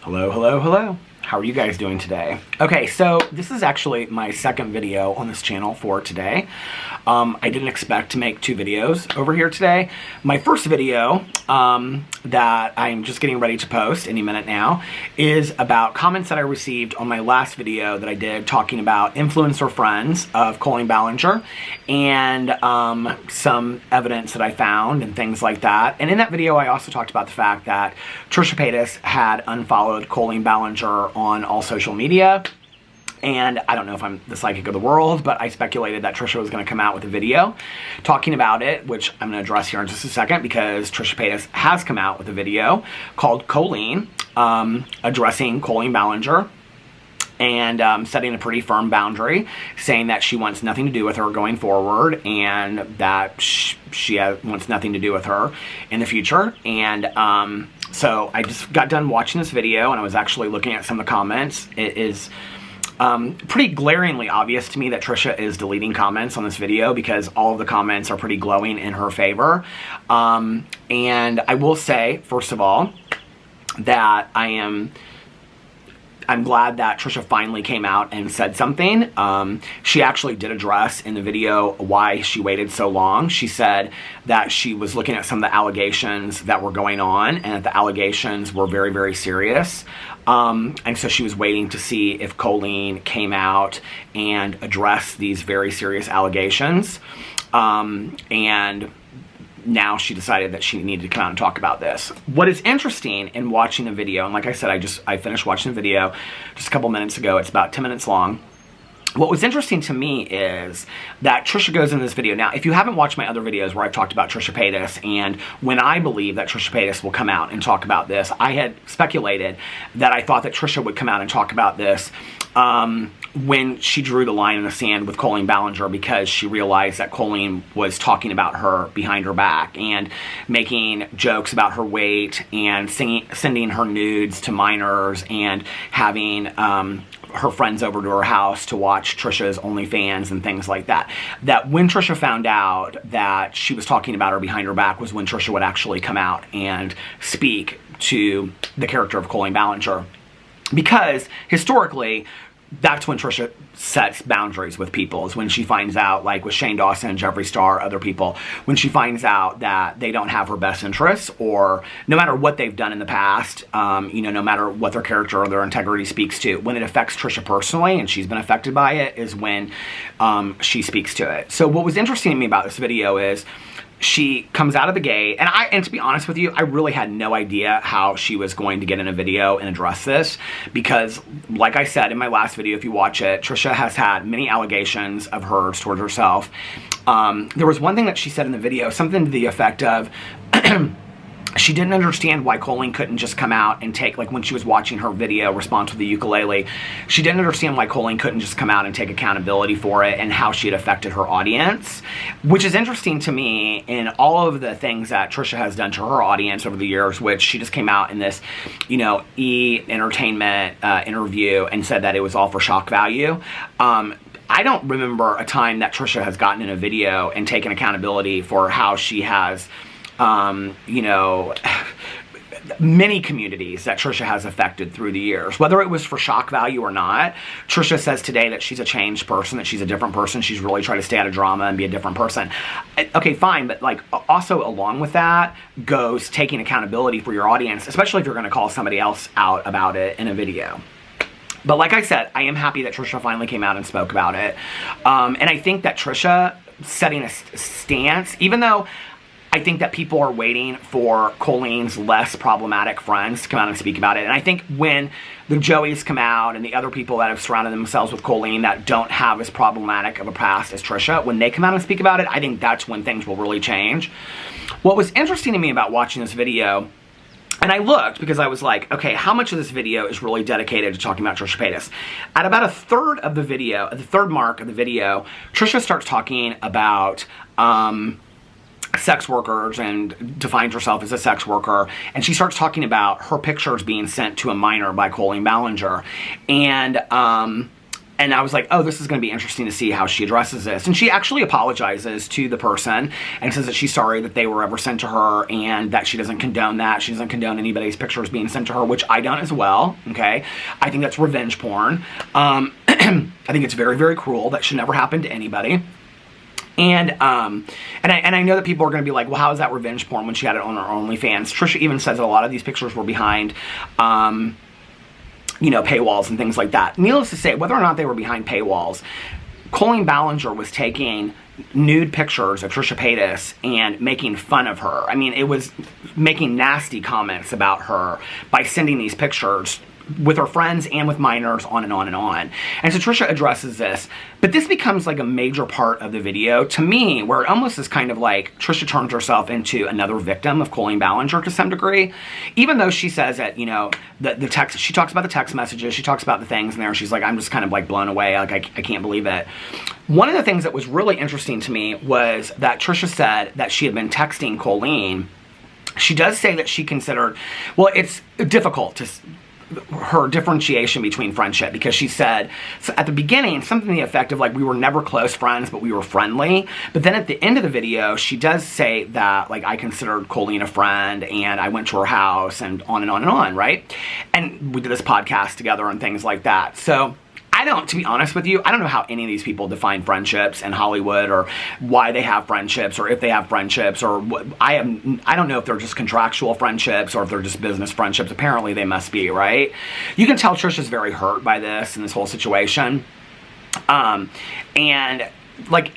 Hello, hello, hello. How are you guys doing today? Okay, so this is actually my second video on this channel for today. I didn't expect to make 2 videos over here today. My first video that I'm just getting ready to post any minute now is about comments that I received on my last video that I did talking about influencer friends of Colleen Ballinger and some evidence that I found and things like that. And in that video, I also talked about the fact that Trisha Paytas had unfollowed Colleen Ballinger on all social media. And I don't know if I'm the psychic of the world, but I speculated that Trisha was going to come out with a video talking about it, which I'm going to address here in just a second because Trisha Paytas has come out with a video called Colleen, addressing Colleen Ballinger and setting a pretty firm boundary, saying that she wants nothing to do with her going forward and that she wants nothing to do with her in the future. And so I just got done watching this video and I was actually looking at some of the comments. It is pretty glaringly obvious to me that Trisha is deleting comments on this video because all of the comments are pretty glowing in her favor. And I will say, first of all, that I'm glad that Trisha finally came out and said something. She actually did address in the video why she waited so long. She said that she was looking at some of the allegations that were going on and that the allegations were very, very serious. And so she was waiting to see if Colleen came out and addressed these very serious allegations. And now she decided that she needed to come out and talk about this. What is interesting in watching the video, and like I said, I finished watching the video just a couple minutes ago. It's about 10 minutes long. What was interesting to me is that Trisha goes in this video. Now, if you haven't watched my other videos where I've talked about Trisha Paytas and when I believe that Trisha Paytas will come out and talk about this, I had speculated that I thought that Trisha would come out and talk about this when she drew the line in the sand with Colleen Ballinger because she realized that Colleen was talking about her behind her back and making jokes about her weight and sending her nudes to minors and having her friends over to her house to watch Trisha's OnlyFans and things like that. That when Trisha found out that she was talking about her behind her back was when Trisha would actually come out and speak to the character of Colleen Ballinger. Because historically, that's when Trisha sets boundaries with people, is when she finds out, like with Shane Dawson, Jeffree Star, other people, when she finds out that they don't have her best interests, or no matter what they've done in the past, no matter what their character or their integrity speaks to, when it affects Trisha personally, and she's been affected by it, is when she speaks to it. So what was interesting to me about this video is she comes out of the gate, and to be honest with you, I really had no idea how she was going to get in a video and address this, because like I said in my last video, if you watch it, Trisha has had many allegations of hers towards herself. There was one thing that she said in the video, something to the effect of she didn't understand why Colleen couldn't just come out and take, like when she was watching her video response with the ukulele, she didn't understand why Colleen couldn't just come out and take accountability for it and how she had affected her audience, which is interesting to me in all of the things that Trisha has done to her audience over the years, which she just came out in this, E! Entertainment interview and said that it was all for shock value. I don't remember a time that Trisha has gotten in a video and taken accountability for how she has many communities that Trisha has affected through the years, whether it was for shock value or not. Trisha says today that she's a changed person, that she's a different person. She's really trying to stay out of drama and be a different person. Okay, fine, but like also along with that goes taking accountability for your audience, especially if you're going to call somebody else out about it in a video. But like I said, I am happy that Trisha finally came out and spoke about it. And I think that Trisha setting a stance, even though I think that people are waiting for Colleen's less problematic friends to come out and speak about it. And I think when the Joeys come out and the other people that have surrounded themselves with Colleen that don't have as problematic of a past as Trisha, when they come out and speak about it, I think that's when things will really change. What was interesting to me about watching this video, and I looked because I was like, okay, how much of this video is really dedicated to talking about Trisha Paytas? At about a third of the video, at the third mark of the video, Trisha starts talking about sex workers and defines herself as a sex worker, and she starts talking about her pictures being sent to a minor by Colleen Ballinger. And And I was like, oh, this is going to be interesting to see how she addresses this. And she actually apologizes to the person and says that she's sorry that they were ever sent to her and that she doesn't condone that. She doesn't condone anybody's pictures being sent to her, which I don't as well, okay? I think that's revenge porn. I think it's very, very cruel. That should never happen to anybody. And I know that people are going to be like, well, how is that revenge porn when she had it on her OnlyFans? Trisha even says that a lot of these pictures were behind, you know, paywalls and things like that. Needless to say, whether or not they were behind paywalls, Colleen Ballinger was taking nude pictures of Trisha Paytas and making fun of her. I mean, it was making nasty comments about her by sending these pictures with her friends and with minors, on and on and on. And so Trisha addresses this, but this becomes like a major part of the video to me, where it almost is kind of like Trisha turns herself into another victim of Colleen Ballinger to some degree, even though she says that, you know, the text, she talks about the text messages, she talks about the things in there, she's like, I'm just kind of like blown away, like I can't believe it. One of the things that was really interesting to me was that Trisha said that she had been texting Colleen. She does say that she considered, well, it's difficult to her differentiation between friendship, because she said, so at the beginning, something to the effect of like, we were never close friends, but we were friendly. But then at the end of the video, she does say that, like, I considered Colleen a friend and I went to her house and on and on and on, right? And we did this podcast together and things like that. So to be honest with you, I don't know how any of these people define friendships in Hollywood, or why they have friendships, or if they have friendships, or what. I don't know if they're just contractual friendships or if they're just business friendships. Apparently they must be, right? You can tell Trisha's very hurt by this and this whole situation. And like,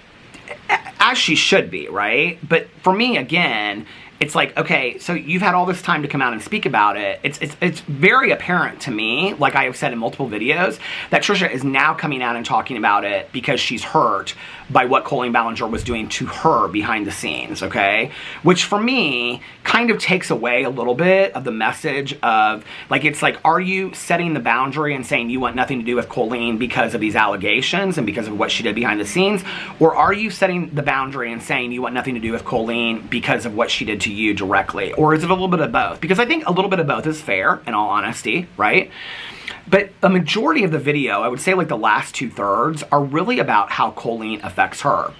as she should be, right? But for me, again, it's like, okay, so you've had all this time to come out and speak about it. It's very apparent to me, like I have said in multiple videos, that Trisha is now coming out and talking about it because she's hurt by what Colleen Ballinger was doing to her behind the scenes, okay? Which for me kind of takes away a little bit of the message of, like, it's like, are you setting the boundary and saying you want nothing to do with Colleen because of these allegations and because of what she did behind the scenes? Or are you setting the boundary and saying you want nothing to do with Colleen because of what she did to you directly? Or is it a little bit of both? Because I think a little bit of both is fair, in all honesty, right? But a majority of the video, I would say like the last 2/3, are really about how Colleen affects her.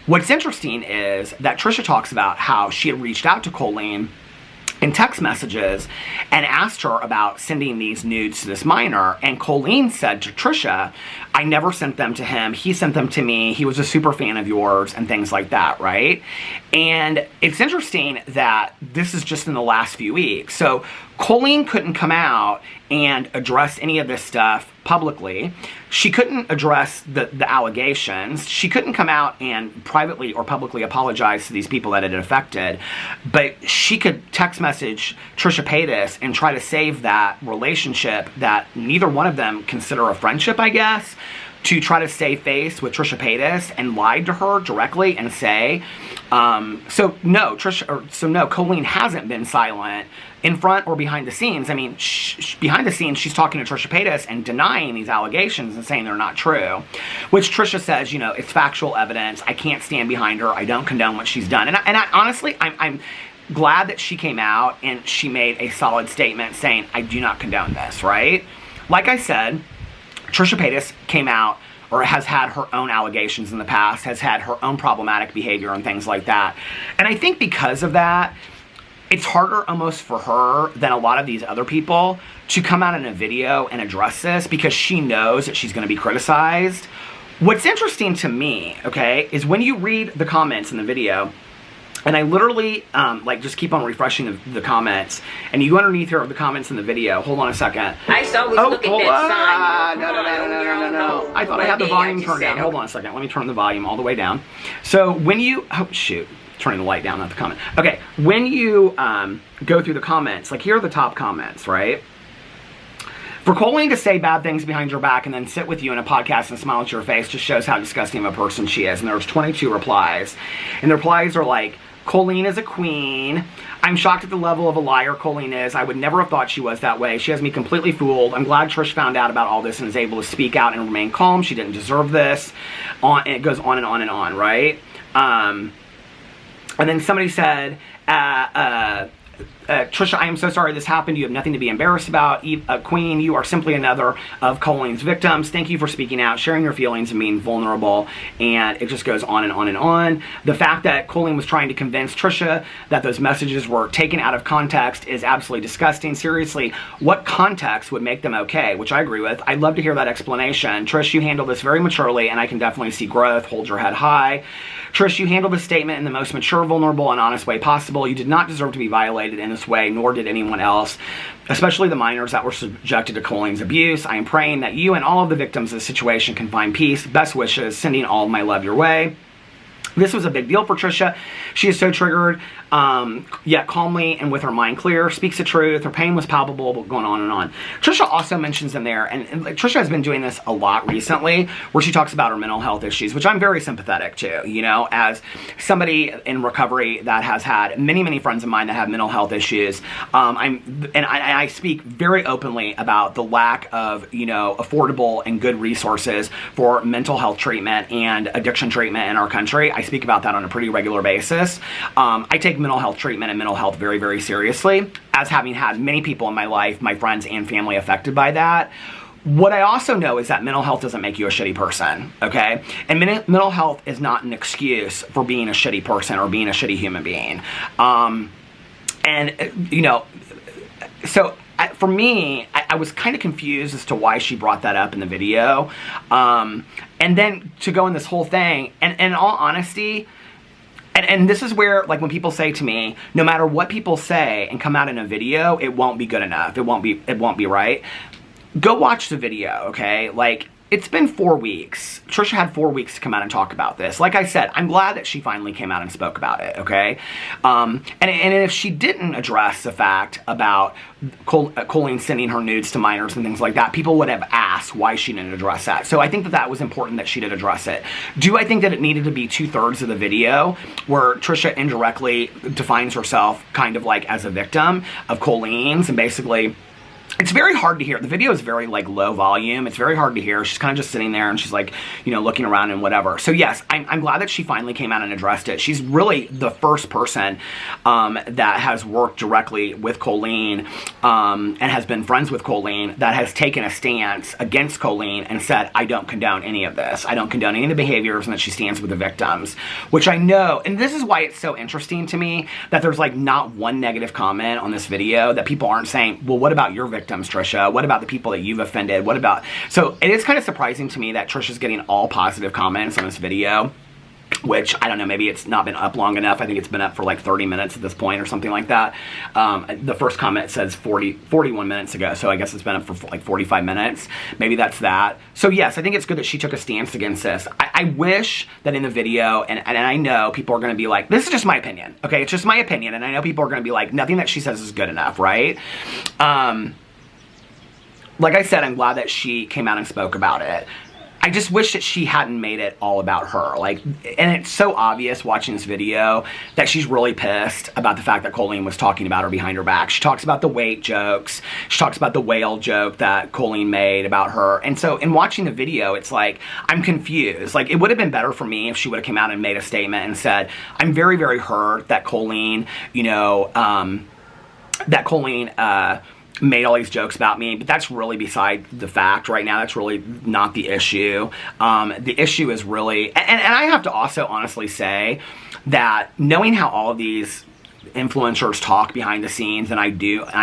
What's interesting is that Trisha talks about how she had reached out to Colleen in text messages and asked her about sending these nudes to this minor, and Colleen said to Trisha, I never sent them to him, he sent them to me, he was a super fan of yours, and things like that, right? And it's interesting that this is just in the last few weeks. So Colleen couldn't come out and address any of this stuff publicly. She couldn't address the allegations. She couldn't come out and privately or publicly apologize to these people that it had affected. But she could text message Trisha Paytas and try to save that relationship that neither one of them consider a friendship, I guess, to try to save face with Trisha Paytas, and lied to her directly and say, so no, Colleen hasn't been silent in front or behind the scenes. I mean, behind the scenes, she's talking to Trisha Paytas and denying these allegations and saying they're not true, which Trisha says, you know, it's factual evidence. I can't stand behind her. I don't condone what she's done. And I honestly, I'm glad that she came out and she made a solid statement saying, I do not condone this, right? Like I said, Trisha Paytas came out, or has had her own allegations in the past, has had her own problematic behavior and things like that. And I think because of that, it's harder almost for her than a lot of these other people to come out in a video and address this, because she knows that she's going to be criticized. What's interesting to me, okay, is when you read the comments in the video, and I literally, like, just keep on refreshing the comments, and you go underneath here of the comments in the video. Hold on a second. I used to always look at that sign. No. I thought I had the volume turned down. Hold on a second. Let me turn the volume all the way down. So when you, oh shoot, turning the light down, not the comment. Okay, when you go through the comments, like here are the top comments, right? For Colleen to say bad things behind your back and then sit with you in a podcast and smile at your face just shows how disgusting of a person she is. And there's 22 replies. And the replies are like, Colleen is a queen. I'm shocked at the level of a liar Colleen is. I would never have thought she was that way. She has me completely fooled. I'm glad Trish found out about all this and is able to speak out and remain calm. She didn't deserve this. And it goes on and on and on, right? And then somebody said, Trisha, I am so sorry this happened. You have nothing to be embarrassed about. Queen, you are simply another of Colleen's victims. Thank you for speaking out, sharing your feelings, and being vulnerable. And it just goes on and on and on. The fact that Colleen was trying to convince Trisha that those messages were taken out of context is absolutely disgusting. Seriously, what context would make them okay? Which I agree with. I'd love to hear that explanation. Trish, you handled this very maturely, and I can definitely see growth. Hold your head high. Trish, you handled this statement in the most mature, vulnerable, and honest way possible. You did not deserve to be violated in this way, nor did anyone else, especially the minors that were subjected to Colleen's abuse. I am praying that you and all of the victims of the situation can find peace. Best wishes. Sending all of my love your way. This was a big deal for Trisha. She is so triggered, yet calmly and with her mind clear, speaks the truth. Her pain was palpable, but going on and on. Trisha also mentions in there, and like, Trisha has been doing this a lot recently, where she talks about her mental health issues, which I'm very sympathetic to, you know, as somebody in recovery that has had many, many friends of mine that have mental health issues. I speak very openly about the lack of, you know, affordable and good resources for mental health treatment and addiction treatment in our country. I speak about that on a pretty regular basis. I take mental health treatment and mental health very, very seriously, as having had many people in my life, my friends and family, affected by that. What I also know is that mental health doesn't make you a shitty person, okay? And mental health is not an excuse for being a shitty person or being a shitty human being. You know, so for me, I was kind of confused as to why she brought that up in the video. And then to go in this whole thing, and in all honesty, and this is where, like, when people say to me, no matter what people say and come out in a video, it won't be good enough. It won't be right. Go watch the video, okay? Like, it's been 4 weeks. Trisha had 4 weeks to come out and talk about this. Like I said, I'm glad that she finally came out and spoke about it, okay? And if she didn't address the fact about Colleen sending her nudes to minors and things like that, people would have asked why she didn't address that. So I think that that was important that she did address it. Do I think that it needed to be 2/3 of the video where Trisha indirectly defines herself kind of like as a victim of Colleen's, and basically it's very hard to hear. The video is very, like, low volume. It's very hard to hear. She's kind of just sitting there and she's, like, you know, looking around and whatever. So yes, I'm glad that she finally came out and addressed it. She's really the first person that has worked directly with Colleen and has been friends with Colleen that has taken a stance against Colleen and said, I don't condone any of this. I don't condone any of the behaviors, and that she stands with the victims, which I know. And this is why it's so interesting to me that there's, like, not one negative comment on this video, that people aren't saying, well, what about your victims, Trisha? What about the people that you've offended? What about... So it is kind of surprising to me that Trisha's getting all positive comments on this video, which, I don't know, maybe it's not been up long enough. I think it's been up for like 30 minutes at this point or something like that. The first comment says 41 minutes ago, so I guess it's been up for like 45 minutes. Maybe that's that. So yes, I think it's good that she took a stance against this. I wish that in the video, and I know people are going to be like, this is just my opinion, okay? It's just my opinion, and I know people are going to be like, nothing that she says is good enough, right? Like I said, I'm glad that she came out and spoke about it. I just wish that she hadn't made it all about her. Like, and it's so obvious watching this video that she's really pissed about the fact that Colleen was talking about her behind her back. She talks about the weight jokes. She talks about the whale joke that Colleen made about her. And so in watching the video, it's like, I'm confused. Like, it would have been better for me if she would have come out and made a statement and said, I'm very, very hurt that Colleen, you know, made all these jokes about me, but that's really beside the fact right now. That's really not the issue. The issue is really, and I have to also honestly say that knowing how all of these influencers talk behind the scenes, and I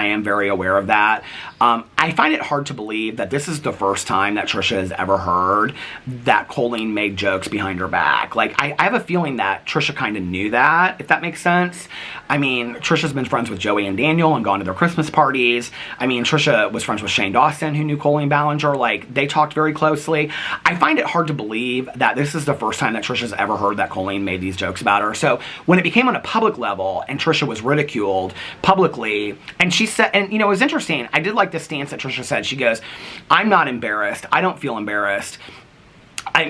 am very aware of that, I find it hard to believe that this is the first time that Trisha has ever heard that Colleen made jokes behind her back. Like, I have a feeling that Trisha kind of knew that, if that makes sense. I mean, Trisha's been friends with Joey and Daniel and gone to their Christmas parties. I mean, Trisha was friends with Shane Dawson, who knew Colleen Ballinger. Like, they talked very closely. I find it hard to believe that this is the first time that Trisha's ever heard that Colleen made these jokes about her. So when it became on a public level and Trisha was ridiculed publicly, and she said, and you know, it was interesting, I did like the stance that Trisha said. She goes, I'm not embarrassed. I don't feel embarrassed.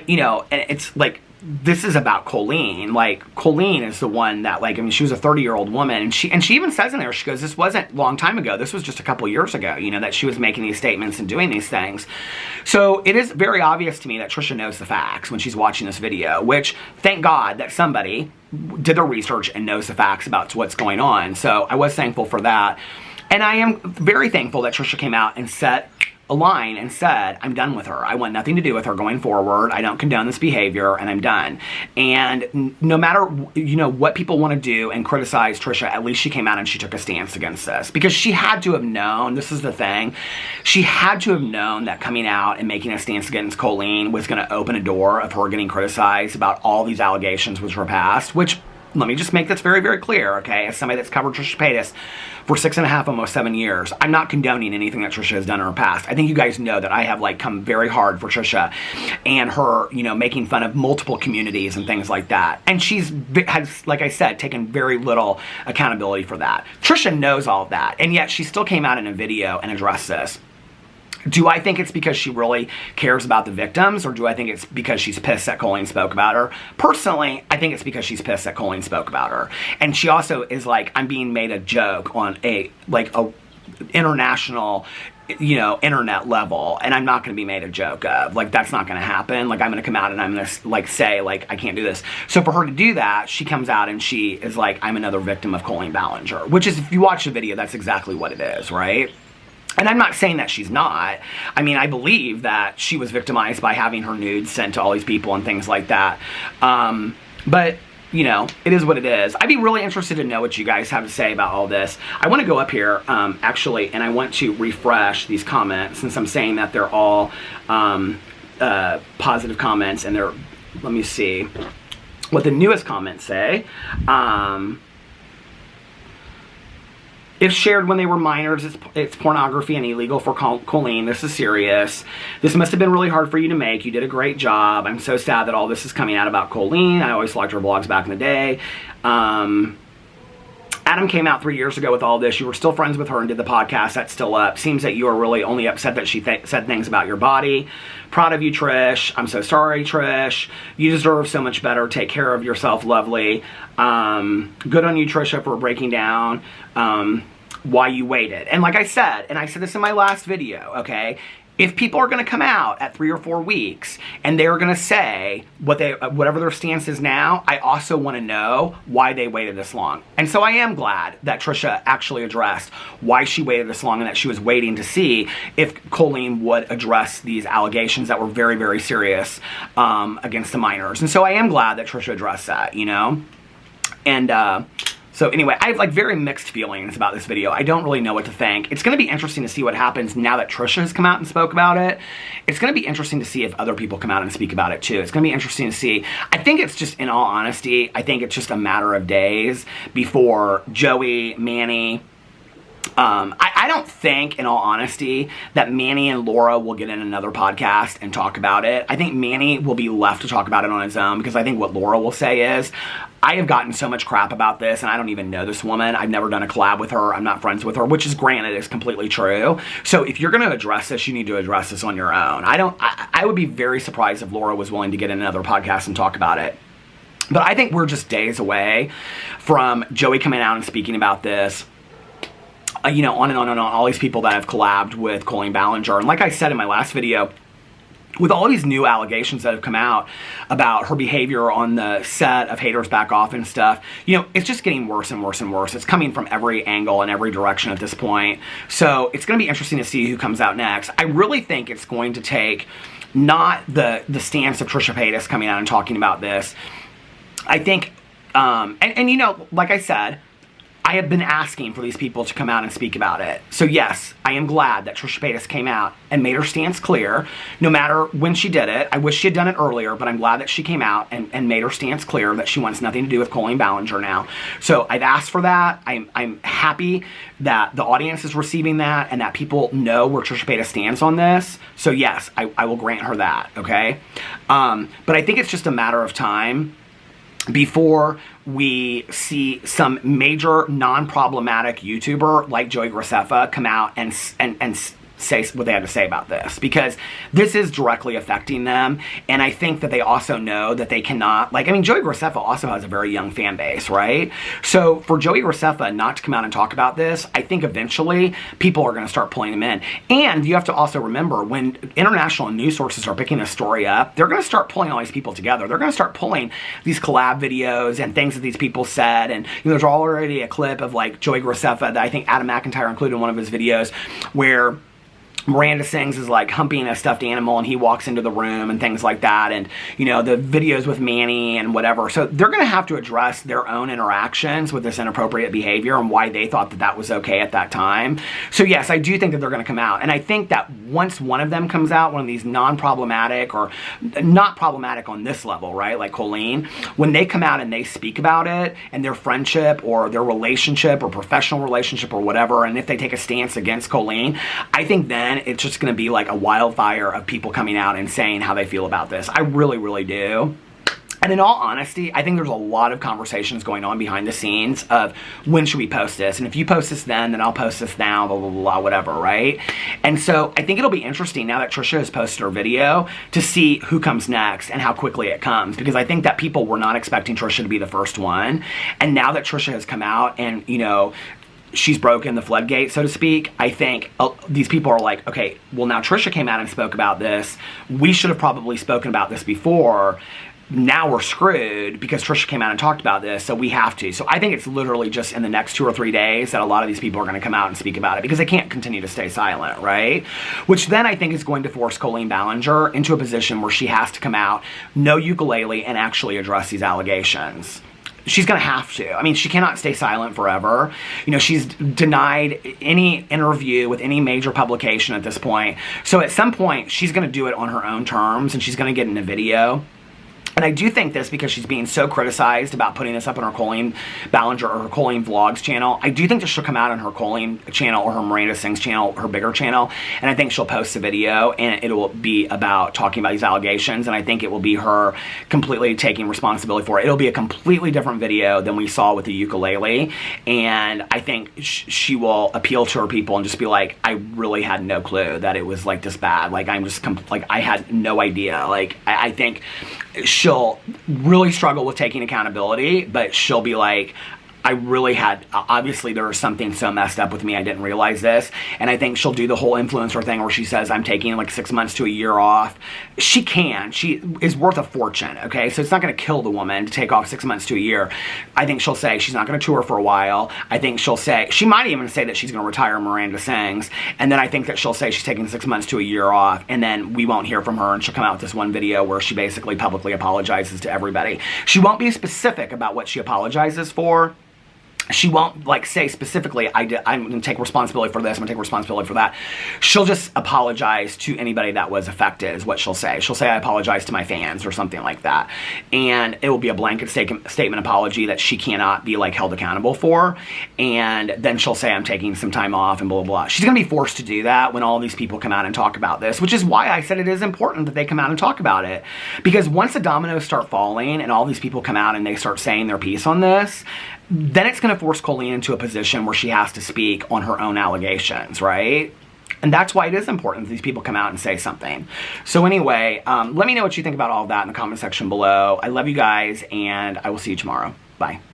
You know, and it's like, this is about Colleen. Like, Colleen is the one that, like, I mean, she was a 30-year-old woman, and she even says in there, she goes, this wasn't a long time ago, this was just a couple years ago, you know, that she was making these statements and doing these things. So it is very obvious to me that Trisha knows the facts when she's watching this video, which, thank God that somebody did their research and knows the facts about what's going on. So I was thankful for that. And I am very thankful that Trisha came out and set a line and said, I'm done with her. I want nothing to do with her going forward. I don't condone this behavior, and I'm done. And no matter, you know, what people want to do and criticize Trisha, at least she came out and she took a stance against this, because she had to have known, this is the thing, she had to have known that coming out and making a stance against Colleen was going to open a door of her getting criticized about all these allegations which were passed, which, let me just make this very, very clear, okay? As somebody that's covered Trisha Paytas for 6.5, almost 7 years, I'm not condoning anything that Trisha has done in her past. I think you guys know that I have, like, come very hard for Trisha and her, you know, making fun of multiple communities and things like that. And she's has, like I said, taken very little accountability for that. Trisha knows all of that, and yet she still came out in a video and addressed this. Do I think it's because she really cares about the victims, or do I think it's because she's pissed that Colleen spoke about her? Personally, I think it's because she's pissed that Colleen spoke about her. And she also is like, I'm being made a joke on a international, you know, internet level, and I'm not going to be made a joke of. Like, that's not going to happen. Like, I'm going to come out and I'm going to, like, say, like, I can't do this. So for her to do that, she comes out and she is like, I'm another victim of Colleen Ballinger, which is, if you watch the video, that's exactly what it is, right? And I'm not saying that she's not. I mean, I believe that she was victimized by having her nudes sent to all these people and things like that. But, you know, it is what it is. I'd be really interested to know what you guys have to say about all this. I want to go up here, actually, and I want to refresh these comments, since I'm saying that they're all positive comments, and they're, let me see what the newest comments say. If shared when they were minors, it's pornography and illegal for Colleen. This is serious. This must have been really hard for you to make. You did a great job. I'm so sad that all this is coming out about Colleen. I always liked her vlogs back in the day. Adam came out 3 years ago with all this. You were still friends with her and did the podcast. That's still up. Seems that you are really only upset that she said things about your body. Proud of you, Trish. I'm so sorry, Trish. You deserve so much better. Take care of yourself, lovely. Good on you, Trisha, for breaking down why you waited. And like I said, and I said this in my last video, okay? If people are going to come out at 3 or 4 weeks and they're going to say whatever their stance is now, I also want to know why they waited this long. And so I am glad that Trisha actually addressed why she waited this long, and that she was waiting to see if Colleen would address these allegations that were very, very serious against the minors. And so I am glad that Trisha addressed that, you know? And so anyway, I have like very mixed feelings about this video. I don't really know what to think. It's going to be interesting to see what happens now that Trisha has come out and spoke about it. It's going to be interesting to see if other people come out and speak about it too. It's going to be interesting to see. I think it's just, in all honesty, I think it's just a matter of days before Joey, Manny, I don't think, in all honesty, that Manny and Laura will get in another podcast and talk about it. I think Manny will be left to talk about it on his own, because I think what Laura will say is, I have gotten so much crap about this, and I don't even know this woman. I've never done a collab with her. I'm not friends with her, which is, granted, is completely true. So if you're going to address this, you need to address this on your own. I would be very surprised if Laura was willing to get in another podcast and talk about it. But I think we're just days away from Joey coming out and speaking about this. You know, on and on and on, all these people that have collabed with Colleen Ballinger. And like I said in my last video, with all these new allegations that have come out about her behavior on the set of Haters Back Off and stuff, you know, it's just getting worse and worse and worse. It's coming from every angle and every direction at this point. So it's going to be interesting to see who comes out next. I really think it's going to take not the stance of Trisha Paytas coming out and talking about this. I think, and you know, like I said, I have been asking for these people to come out and speak about it. So yes, I am glad that Trisha Paytas came out and made her stance clear, no matter when she did it. I wish she had done it earlier, but I'm glad that she came out and made her stance clear that she wants nothing to do with Colleen Ballinger now. So I've asked for that. I'm happy that the audience is receiving that, and that people know where Trisha Paytas stands on this. So yes, I will grant her that, okay? But I think it's just a matter of time before we see some major non-problematic YouTuber like Joey Graceffa come out and say what they had to say about this, because this is directly affecting them. And I think that they also know that they cannot, like, I mean, Joey Graceffa also has a very young fan base, right? So for Joey Graceffa not to come out and talk about this, I think eventually people are going to start pulling him in. And you have to also remember, when international news sources are picking a story up, they're going to start pulling all these people together. They're going to start pulling these collab videos and things that these people said. And there's already a clip of like Joey Graceffa that I think Adam McIntyre included in one of his videos, where Miranda Sings is like humping a stuffed animal and he walks into the room and things like that, and the videos with Manny and whatever. So they're going to have to address their own interactions with this inappropriate behavior and why they thought that that was okay at that time. So yes, I do think that they're going to come out, and I think that once one of them comes out, one of these non-problematic or not problematic on this level, right, like Colleen, when they come out and they speak about it and their friendship or their relationship or professional relationship or whatever, and if they take a stance against Colleen, I think then it's just going to be like a wildfire of people coming out and saying how they feel about this. I really, really do. And in all honesty, I think there's a lot of conversations going on behind the scenes of when should we post this? And if you post this then I'll post this now, blah, blah, blah, whatever, right? And so I think it'll be interesting now that Trisha has posted her video to see who comes next and how quickly it comes. Because I think that people were not expecting Trisha to be the first one. And now that Trisha has come out and, she's broken the floodgate, so to speak, I think these people are like, okay, well now Trisha came out and spoke about this. We should have probably spoken about this before. Now we're screwed because Trisha came out and talked about this, so we have to. So I think it's literally just in the next 2 or 3 days that a lot of these people are going to come out and speak about it, because they can't continue to stay silent, right? Which then I think is going to force Colleen Ballinger into a position where she has to come out, no ukulele, and actually address these allegations. She's going to have to. I mean, she cannot stay silent forever. She's denied any interview with any major publication at this point. So at some point, she's going to do it on her own terms, and she's going to get in a video. And I do think this because she's being so criticized about putting this up on her Colleen Ballinger or her Colleen Vlogs channel. I do think that she'll come out on her Colleen channel or her Miranda Sings channel, her bigger channel, and I think she'll post a video and it will be about talking about these allegations, and I think it will be her completely taking responsibility for it. It'll be a completely different video than we saw with the ukulele, and I think she will appeal to her people and just be like, I really had no clue that it was like this bad. Like, I'm just I had no idea. Like, I think she'll really struggle with taking accountability, but she'll be like, I really had, obviously there was something so messed up with me, I didn't realize this. And I think she'll do the whole influencer thing where she says, I'm taking like 6 months to a year off. She is worth a fortune, okay? So it's not going to kill the woman to take off 6 months to a year. I think she'll say she's not going to tour for a while. I think she'll say, she might even say that she's going to retire Miranda Sings. And then I think that she'll say she's taking 6 months to a year off, and then we won't hear from her, and she'll come out with this one video where she basically publicly apologizes to everybody. She won't be specific about what she apologizes for. She won't like say specifically, I'm going to take responsibility for this, I'm going to take responsibility for that. She'll just apologize to anybody that was affected is what she'll say. She'll say, I apologize to my fans or something like that. And it will be a blanket statement apology that she cannot be like held accountable for. And then she'll say, I'm taking some time off and blah, blah, blah. She's going to be forced to do that when all these people come out and talk about this, which is why I said it is important that they come out and talk about it. Because once the dominoes start falling and all these people come out and they start saying their piece on this, then it's going to force Colleen into a position where she has to speak on her own allegations, right? And that's why it is important that these people come out and say something. So anyway, let me know what you think about all of that in the comment section below. I love you guys, and I will see you tomorrow. Bye.